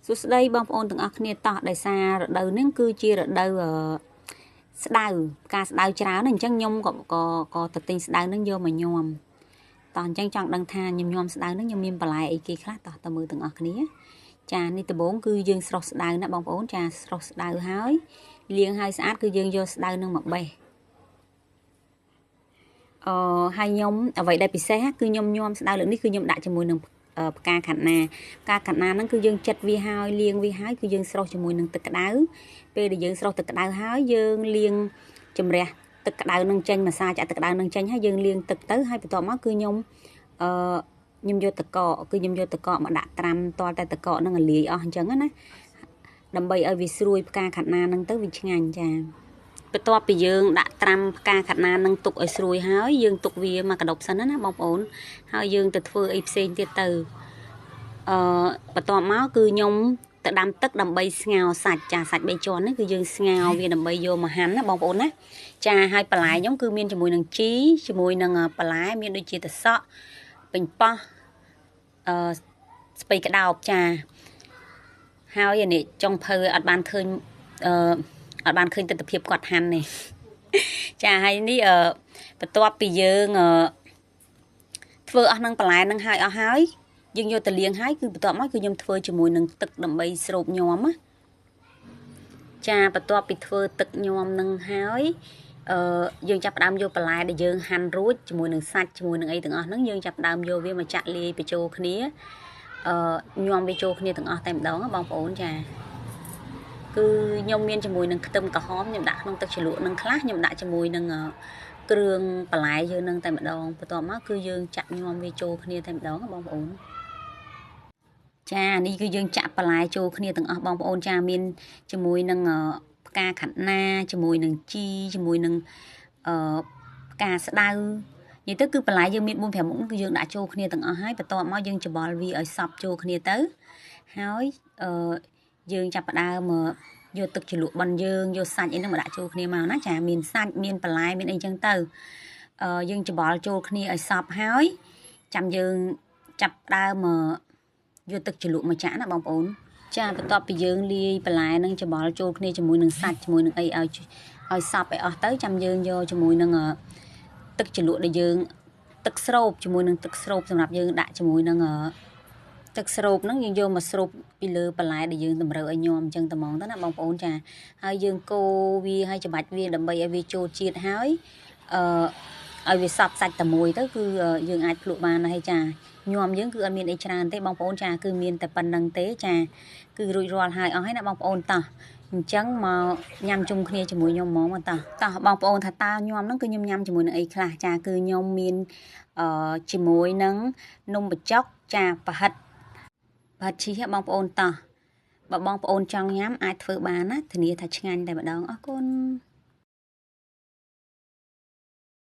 សួស្តីបងប្អូនទាំងអស់គ្នាតោះដោយសាររដូវនេះគឺជារដូវស្ដៅការស្ដៅច្រើនអញ្ចឹងខ្ញុំក៏ទៅទិញស្ដៅនឹងយកមកញោមតោះអញ្ចឹងចង់ដឹងថាខ្ញុំញោមស្ដៅនឹងខ្ញុំមានបន្លែអីគេខ្លះតោះតើមើលទាំងអស់គ្នាចានេះដំបូងគឺយើងស្រុះស្ដៅណាបងប្អូនចាស្រុះស្ដៅហើយលាងឲ្យស្អាតគឺយើងយកស្ដៅនឹងមកបេះហើយខ្ញុំអ្វីដែលពិសេសគឺខ្ញុំញោមស្ដៅលើកនេះគឺខ្ញុំដាក់ជាមួយនឹងផ្កាខាត់ណាហ្នឹងគឺយើងចិតវាហើយលាងវាហើយគឺយើងស្រុះជាមួយនឹងទឹកក្តៅពេលដែលយើងស្រុះទឹកក្តៅហើយយើងលាងជំរះទឹកក្តៅនឹងចេញម្សៅចាក់ទឹកក្តៅនឹងចេញហើយយើងលាងទឹកទៅហើយបន្ទាប់មកគឺខ្ញុំយកទឹកកកគឺខ្ញុំយកទឹកកកមកដាក់ត្រាំតតែទឹកកកនឹងលាយអស់អញ្ចឹងណាដើម្បីឲ្យវាស្រួយផ្កាខាត់ណានឹងទៅវាឆ្ងាញ់ចាបន្ទាប់ពីយើងដាក់ត្រាំផ្កាខាត់ណានឹងទុកឲ្យស្រួយហើយយើងទុកវាមកកដប់សិនណាបងប្អូនហើយយើងទៅធ្វើអីផ្សេងទៀតទៅបន្ទាប់មកគឺខ្ញុំទៅដាំទឹកដើម្បីស្ងោរសាច់ចាសាច់3ជាន់នេះគឺយើងស្ងោរវាដើម្បីយកមកហាន់ណាបងប្អូនណាចាហើយបន្លែខ្ញុំគឺមានជាមួយនឹងជីជាមួយនឹងបន្លែមានដូចជាតសក់ពេញប៉ោះស្ពៃក្តោបចាហើយនេះចុងភៅអត់បានឃើញអត់បានឃើញទស្សនភាពគាត់ហាន់នេះចាហើយនេះបន្ទាប់ពីយើងធ្វើអស់នឹងបន្លែនឹងហើយអស់ហើយយើងយកទៅលាងហើយគឺបន្ទាប់មកគឺខ្ញុំធ្វើជាមួយនឹងទឹកដើម្បីស្រូបញោមណាចាបន្ទាប់ពីធ្វើទឹកញោមនឹងហើយយើងចាប់ផ្ដើមយកបន្លែដែលយើងហាន់រួចជាមួយនឹងសាច់ជាមួយនឹងអីទាំងអស់ហ្នឹងយើងចាប់ផ្ដើមយកវាមកចាក់លាយបញ្ចូលគ្នាញោមវាចូលគ្នាទាំងអស់តែម្ដងបងប្អូនចាគឺខ្ញុំមានជាមួយនឹងខ្ទឹមក្រហមខ្ញុំដាក់ក្នុងទឹកជ្រលក់នឹងខ្លះខ្ញុំដាក់ជាមួយនឹងគ្រឿងបន្លែយើងនឹងតែម្ដងបន្ទាប់មកគឺយើងចាក់ញោមវាចូលគ្នាតែម្ដងបងប្អូនចានេះគឺយើងចាក់បន្លែចូលគ្នាទាំងអស់បងប្អូនចាមានជាមួយនឹងផ្កាខាត់ណាជាមួយនឹងជីជាមួយនឹងផ្កាស្ដៅនិយាយទៅគឺបន្លែយើងមាន4-5មុខគឺយើងដាក់ចូលគ្នាទាំងអស់ហើយបន្ទាប់មកយើងច្បល់វាឲ្យសព្វចូលគ្នាទៅហើយយើងចាប់ផ្ដើមយកទឹកជ្រលក់បិណ្ឌយើងយកសាច់អីហ្នឹងមកដាក់ចូលគ្នាមកណាចាមានសាច់មានបន្លែមានអីចឹងទៅយើងច្បល់ចូលគ្នាឲ្យសព្វហើយចាំយើងចាប់ផ្ដើមយកទឹកជ្រលក់មកចាក់ណាបងប្អូនចាបន្ទាប់ពីយើងលាយបន្លែនឹងច្បល់ចូលគ្នាជាមួយនឹងសាច់ជាមួយនឹងអីឲ្យសព្វឲ្យអស់ទៅចាំយើងយកជាមួយនឹងទឹកជ្រលក់ដែលយើងទឹកស្រូបជាមួយនឹងទឹកស្រូបសម្រាប់យើងដាក់ជាមួយនឹងទឹកស្រូបហ្នឹងយើងយកមកស្រូបពីលើបន្លែដែលយើងតម្រូវឲ្យញោមអញ្ចឹងតែហ្មងទៅណាបងប្អូនចាហើយយើងកូរវាហើយច្បាច់វាដើម្បីឲ្យវាចូលជាតិហើយឲ្យវាសព្វសាច់តែមួយទៅគឺយើងអាចភ្លក់បានហើយចាញោមយើងគឺអត់មានអីច្រើនទេបងប្អូនចាគឺមានតែប៉ុណ្្នឹងទេចាគឺរួចរាល់ហើយអស់ហើយណាបងប្អូនតោះអញ្ចឹងមកញ៉ាំជុំគ្នាជាមួយខ្ញុំហ្មងតោះបងប្អូនថាតើញោមហ្នឹងគឺខ្ញុំញ៉ាំជាមួយនឹងអីខ្លះចាគឺខ្ញុំមានជាមួយនឹងនំបញ្ចុកចាប្រហិតឈីសបងប្អូនតោះបើបងប្អូនចង់ញ៉ាំអាចធ្វើបានណាធានាថាឆ្ងាញ់តែម្ដងអរគុណ